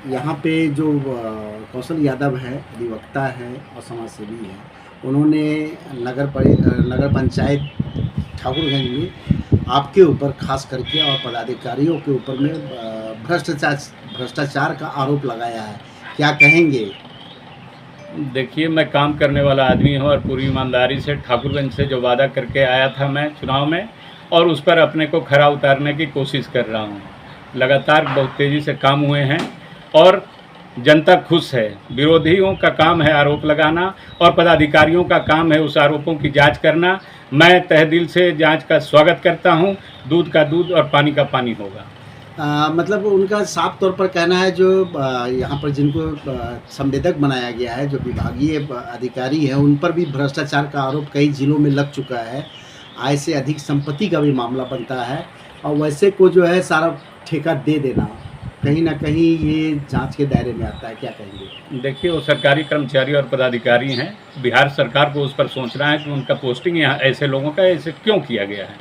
यहाँ पे जो कौशल यादव है, अधिवक्ता है और समाज सेवी है, उन्होंने नगर पंचायत ठाकुरगंज में आपके ऊपर खास करके और पदाधिकारियों के ऊपर में भ्रष्टाचार का आरोप लगाया है। क्या कहेंगे? देखिए, मैं काम करने वाला आदमी हूँ और पूरी ईमानदारी से ठाकुरगंज से जो वादा करके आया था मैं चुनाव में, और उस पर अपने को खरा उतारने की कोशिश कर रहा हूँ। लगातार बहुत तेज़ी से काम हुए हैं और जनता खुश है। विरोधियों का काम है आरोप लगाना और पदाधिकारियों का काम है उस आरोपों की जांच करना। मैं तहे दिल से जांच का स्वागत करता हूँ। दूध का दूध और पानी का पानी होगा। मतलब उनका साफ तौर पर कहना है, जो यहाँ पर जिनको संवेदक बनाया गया है, जो विभागीय अधिकारी हैं, उन पर भी भ्रष्टाचार का आरोप कई जिलों में लग चुका है। आय से अधिक संपत्ति का भी मामला बनता है और वैसे को जो है सारा ठेका दे देना, कहीं ना कहीं ये जांच के दायरे में आता है। क्या कहेंगे? देखिए, वो सरकारी कर्मचारी और पदाधिकारी हैं। बिहार सरकार को उस पर सोचना है कि उनका पोस्टिंग यहाँ ऐसे लोगों का ऐसे क्यों किया गया है।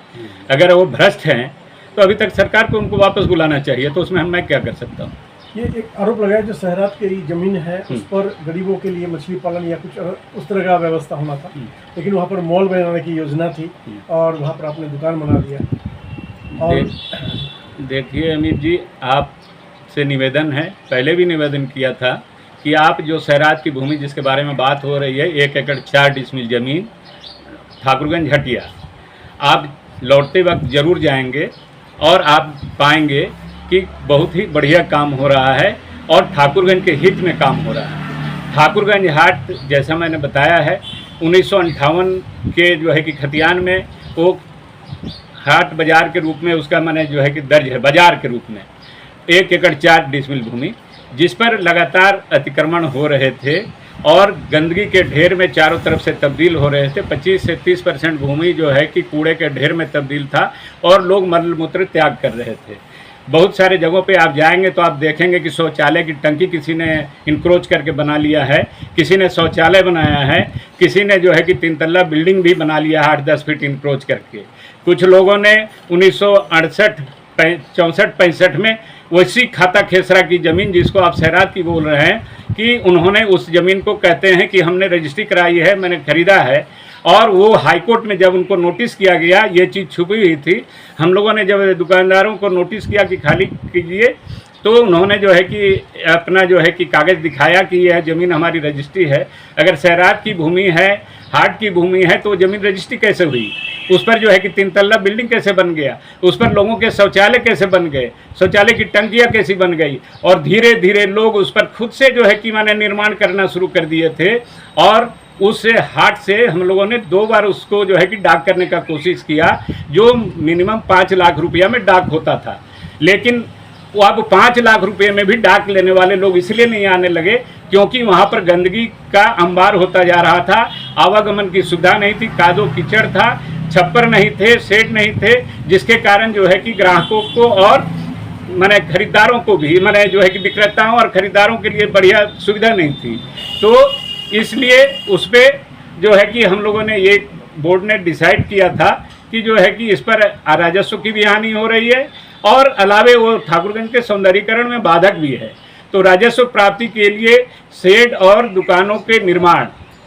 अगर वो भ्रष्ट हैं तो अभी तक सरकार को उनको वापस बुलाना चाहिए। तो उसमें मैं क्या कर सकता हूँ? ये एक आरोप लगाया जो शहरात की ज़मीन है उस पर गरीबों के लिए मछली पालन या कुछ उस तरह का व्यवस्था होना था, लेकिन वहाँ पर मॉल बनाने की योजना थी और वहाँ पर आपने दुकान बना दिया। और देखिए अमित जी, आपसे निवेदन है, पहले भी निवेदन किया था कि आप जो शहरात की भूमि जिसके बारे में बात हो रही है, 1 एकड़ 4 डिसमिल ज़मीन ठाकुरगंज हटिया, आप लौटते वक्त ज़रूर जाएंगे और आप पाएंगे कि बहुत ही बढ़िया काम हो रहा है और ठाकुरगंज के हित में काम हो रहा है। ठाकुरगंज हाट, जैसा मैंने बताया है, 1958 के जो है कि खतियान में वो हाट बाज़ार के रूप में उसका मैंने जो है कि दर्ज है, बाज़ार के रूप में 1 एकड़ 4 डिसमिल भूमि, जिस पर लगातार अतिक्रमण हो रहे थे और गंदगी के ढेर में चारों तरफ से तब्दील हो रहे थे। 25 से 30% भूमि जो है कि कूड़े के ढेर में तब्दील था और लोग मल मूत्र त्याग कर रहे थे। बहुत सारे जगहों पे आप जाएंगे तो आप देखेंगे कि शौचालय की टंकी किसी ने इंक्रोच करके बना लिया है, किसी ने शौचालय बनाया है, किसी ने जो है कि 3 तल्ला बिल्डिंग भी बना लिया है 8-10 फीट इंक्रोच करके। कुछ लोगों ने 1968, 64, 65 में वैसी खाता खेसरा की ज़मीन, जिसको आप शहरात की बोल रहे हैं, कि उन्होंने उस ज़मीन को कहते हैं कि हमने रजिस्ट्री कराई है, मैंने ख़रीदा है, और वो हाईकोर्ट में जब उनको नोटिस किया गया, ये चीज़ छुपी हुई थी, हम लोगों ने जब दुकानदारों को नोटिस किया कि खाली कीजिए, तो उन्होंने जो है कि अपना जो है कि कागज़ दिखाया कि यह ज़मीन हमारी रजिस्ट्री है। अगर शहरात की भूमि है, हाट की भूमि है, तो ज़मीन रजिस्ट्री कैसे हुई? उस पर जो है कि 3 तल्ला बिल्डिंग कैसे बन गया? उस पर लोगों के शौचालय कैसे बन गए? शौचालय की टंकियाँ कैसी बन गई? और धीरे धीरे लोग उस पर खुद से जो है कि माने निर्माण करना शुरू कर दिए थे। और उस हाट से हम लोगों ने 2 बार उसको जो है कि डाक करने का कोशिश किया, जो मिनिमम 5 लाख रुपया में डाक होता था। लेकिन वो अब 5 लाख रुपये में भी डाक लेने वाले लोग इसलिए नहीं आने लगे क्योंकि वहाँ पर गंदगी का अंबार होता जा रहा था, आवागमन की सुविधा नहीं थी, कादो कीचड़ था, छप्पर नहीं थे, शेड नहीं थे, जिसके कारण जो है कि ग्राहकों को और मैंने खरीदारों को भी, मैंने जो है कि विक्रेताओं और खरीदारों के लिए बढ़िया सुविधा नहीं थी। तो इसलिए उस पर जो है कि हम लोगों ने ये बोर्ड ने डिसाइड किया था कि जो है कि इस पर राजस्व की भी हानि हो रही है और अलावे वो ठाकुरगंज के सौंदर्यीकरण में बाधक भी है। तो राजस्व प्राप्ति के लिए शेड और दुकानों के निर्माण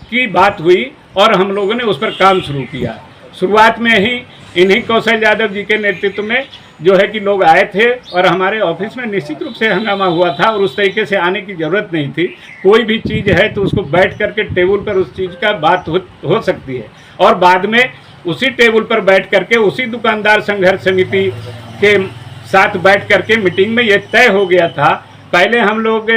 की बात हुई और हम लोगों ने उस पर काम शुरू किया। शुरुआत में ही इन्हीं कौशल यादव जी के नेतृत्व में जो है कि लोग आए थे और हमारे ऑफिस में निश्चित रूप से हंगामा हुआ था और उस तरीके से आने की ज़रूरत नहीं थी। कोई भी चीज़ है तो उसको बैठ करके टेबल पर उस चीज़ का बात हो सकती है और बाद में उसी टेबल पर बैठ करके उसी दुकानदार संघर्ष समिति के साथ बैठ करके मीटिंग में ये तय हो गया था। पहले हम लोग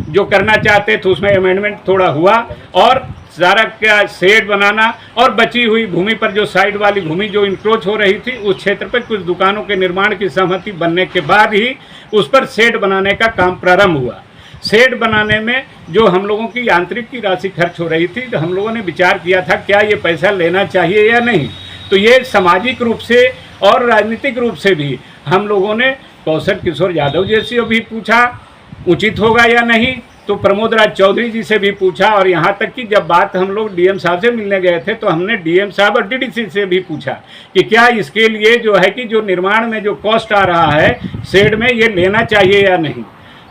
जो करना चाहते थे उसमें अमेंडमेंट थोड़ा हुआ और सारा क्या शेड बनाना और बची हुई भूमि पर जो साइड वाली भूमि जो इंक्रोच हो रही थी उस क्षेत्र पर कुछ दुकानों के निर्माण की सहमति बनने के बाद ही उस पर शेड बनाने का काम प्रारंभ हुआ। शेड बनाने में जो हम लोगों की आंतरिक की राशि खर्च हो रही थी, तो हम लोगों ने विचार किया था क्या ये पैसा लेना चाहिए या नहीं। तो ये सामाजिक रूप से और राजनीतिक रूप से भी हम लोगों ने कौशल किशोर यादव जी से भी पूछा उचित होगा या नहीं, तो प्रमोद राज चौधरी जी से भी पूछा और यहाँ तक कि जब बात हम लोग डीएम साहब से मिलने गए थे तो हमने डीएम साहब और डीडीसी से भी पूछा कि क्या इसके लिए जो है कि जो निर्माण में जो कॉस्ट आ रहा है शेड में, ये लेना चाहिए या नहीं।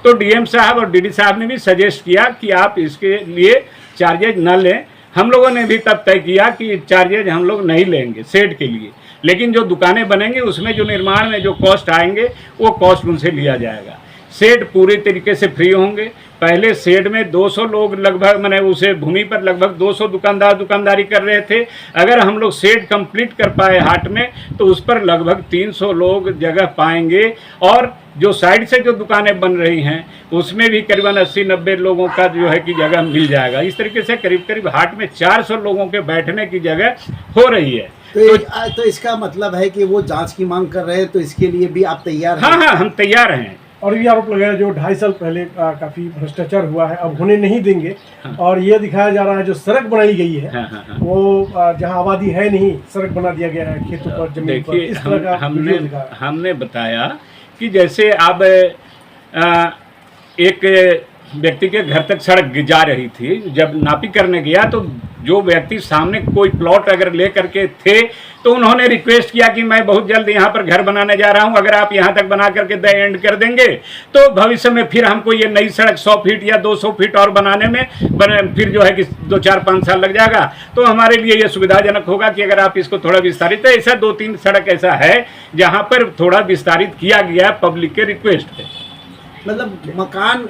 तो डीएम साहब और डीडी साहब ने भी सजेस्ट किया कि आप इसके लिए चार्जेज न लें। हम लोगों ने भी तब तय किया कि चार्जेज हम लोग नहीं लेंगे शेड के लिए, लेकिन जो दुकानें बनेंगी उसमें जो निर्माण में जो कॉस्ट आएंगे वो कॉस्ट उनसे लिया जाएगा। शेड पूरी तरीके से फ्री होंगे। पहले शेड में 200 लोग लगभग मैंने उसे भूमि पर लगभग 200 दुकानदार दुकानदारी कर रहे थे। अगर हम लोग शेड कंप्लीट कर पाए हाट में तो उस पर लगभग 300 लोग जगह पाएंगे। और जो साइड से जो दुकानें बन रही हैं उसमें भी करीबन 80-90 लोगों का जो है कि जगह मिल जाएगा। इस तरीके से करीब करीब हाट में 400 लोगों के बैठने की जगह हो रही है। तो इसका मतलब है कि वो जांच की मांग कर रहे हैं, तो इसके लिए भी आप तैयार हैं? हाँ, हम तैयार हैं। और भी आरोप लगाया जो 2.5 साल पहले काफी भ्रष्टाचार हुआ है, अब होने नहीं देंगे। हाँ। और ये दिखाया जा रहा है जो सड़क बनाई गई है, हाँ। वो जहाँ आबादी है नहीं, सड़क बना दिया गया है खेतों पर, जमीन पर। देखिए, इस तरह का हमने बताया कि जैसे अब एक व्यक्ति के घर तक सड़क जा रही थी, जब नापी करने गया तो जो व्यक्ति सामने कोई प्लॉट अगर ले करके थे तो उन्होंने रिक्वेस्ट किया कि मैं बहुत जल्द यहाँ पर घर बनाने जा रहा हूँ, अगर आप यहाँ तक बना करके द एंड कर देंगे तो भविष्य में फिर हमको ये नई सड़क 100 फीट या 200 फीट और बनाने में फिर जो है कि 2-4-5 साल लग जाएगा, तो हमारे लिए ये सुविधाजनक होगा कि अगर आप इसको थोड़ा विस्तारित, ऐसा 2-3 सड़क ऐसा है जहाँ पर थोड़ा विस्तारित किया गया पब्लिक के रिक्वेस्ट पे। मतलब मकान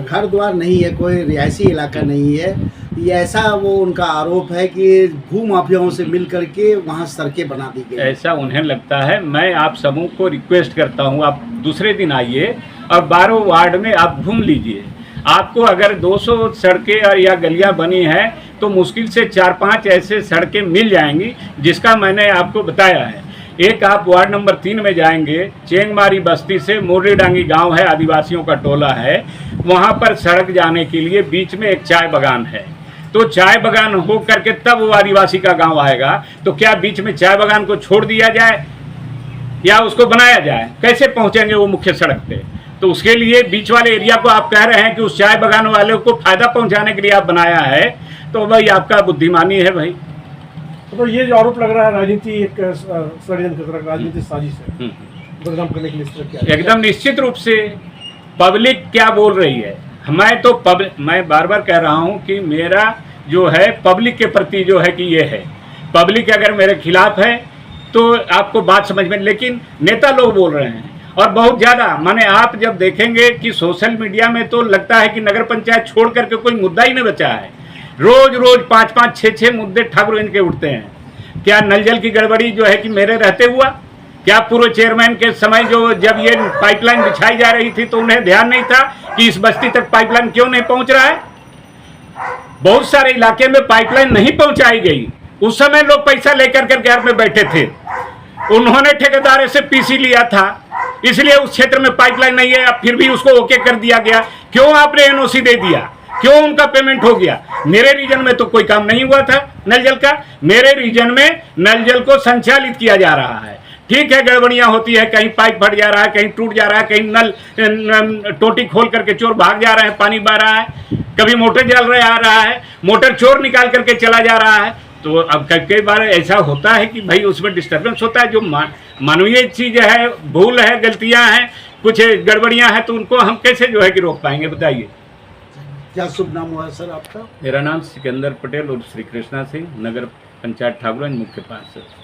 घर द्वार नहीं है, कोई रिहायशी इलाका नहीं है, ये ऐसा वो उनका आरोप है कि भू माफियाओं से मिल करके वहाँ सड़कें बना दी गई। ऐसा उन्हें लगता है। मैं आप सबों को रिक्वेस्ट करता हूँ, आप दूसरे दिन आइए और 12 वार्ड में आप घूम लीजिए। आपको अगर 200 सड़कें और या गलियाँ बनी हैं तो मुश्किल से 4-5 ऐसे सड़कें मिल जाएंगी जिसका मैंने आपको बताया है। एक आप वार्ड नंबर 3 में जाएंगे, चेंगमारी बस्ती से मोरली डांगी गांव है, आदिवासियों का टोला है, वहां पर सड़क जाने के लिए बीच में एक चाय बागान है। तो चाय बागान हो करके तब वो आदिवासी का गांव आएगा, तो क्या बीच में चाय बागान को छोड़ दिया जाए या उसको बनाया जाए? कैसे पहुंचेंगे वो मुख्य सड़क पे? तो उसके लिए बीच वाले एरिया को आप कह रहे हैं कि उस चाय बागान वाले को फायदा पहुंचाने के लिए आप बनाया है, तो भाई आपका बुद्धिमानी है भाई। तो ये जो आरोप लग रहा है राजनीति एक षड्यंत्र, राजनीतिक साजिश है बदनाम करने के लिए इस तरह किया। एकदम निश्चित रूप से पब्लिक क्या बोल रही है, मैं बार बार कह रहा हूं कि मेरा जो है पब्लिक के प्रति जो है कि ये है, पब्लिक अगर मेरे खिलाफ है तो आपको बात समझ में, लेकिन नेता लोग बोल रहे हैं और बहुत ज़्यादा। माने आप जब देखेंगे कि सोशल मीडिया में तो लगता है कि नगर पंचायत छोड़ करके कोई मुद्दा ही नहीं बचा है। रोज 5-5, 6-6 मुद्दे ठाकुरगंज के उठते हैं। क्या नल जल की गड़बड़ी जो है कि मेरे रहते हुआ? क्या पूर्व चेयरमैन के समय जब ये पाइपलाइन बिछाई जा रही थी तो उन्हें ध्यान नहीं था कि इस बस्ती तक पाइपलाइन क्यों नहीं पहुंच रहा है? बहुत सारे इलाके में पाइपलाइन नहीं पहुंचाई गई, उस समय लोग पैसा लेकर के घर में बैठे थे। उन्होंने ठेकेदार से पीसी लिया था, इसलिए उस क्षेत्र में पाइपलाइन नहीं है, फिर भी उसको ओके कर दिया गया। क्यों आपने एनओसी दे दिया? क्यों उनका पेमेंट हो गया? मेरे रीजन में तो कोई काम नहीं हुआ था नल जल का। मेरे रीजन में नल जल को संचालित किया जा रहा है। ठीक है, गड़बड़ियां होती है, कहीं पाइप फट जा रहा है, कहीं टूट जा रहा है, कहीं नल टोटी खोल करके चोर भाग जा रहे हैं, पानी बह रहा है, कभी मोटर जल आ रहा है, मोटर चोर निकाल करके चला जा रहा है। तो अब कई बार ऐसा होता है कि भाई उसमें डिस्टर्बेंस होता है। जो मानवीय चीज़ है, भूल है, गलतियां हैं, कुछ गड़बड़ियां हैं, तो उनको हम कैसे जो है कि रोक पाएंगे, बताइए। क्या शुभ नाम हुआ सर आपका? मेरा नाम सिकंदर पटेल और श्री कृष्णा सिंह, नगर पंचायत ठाकुरगंज मुख्य पार्षद।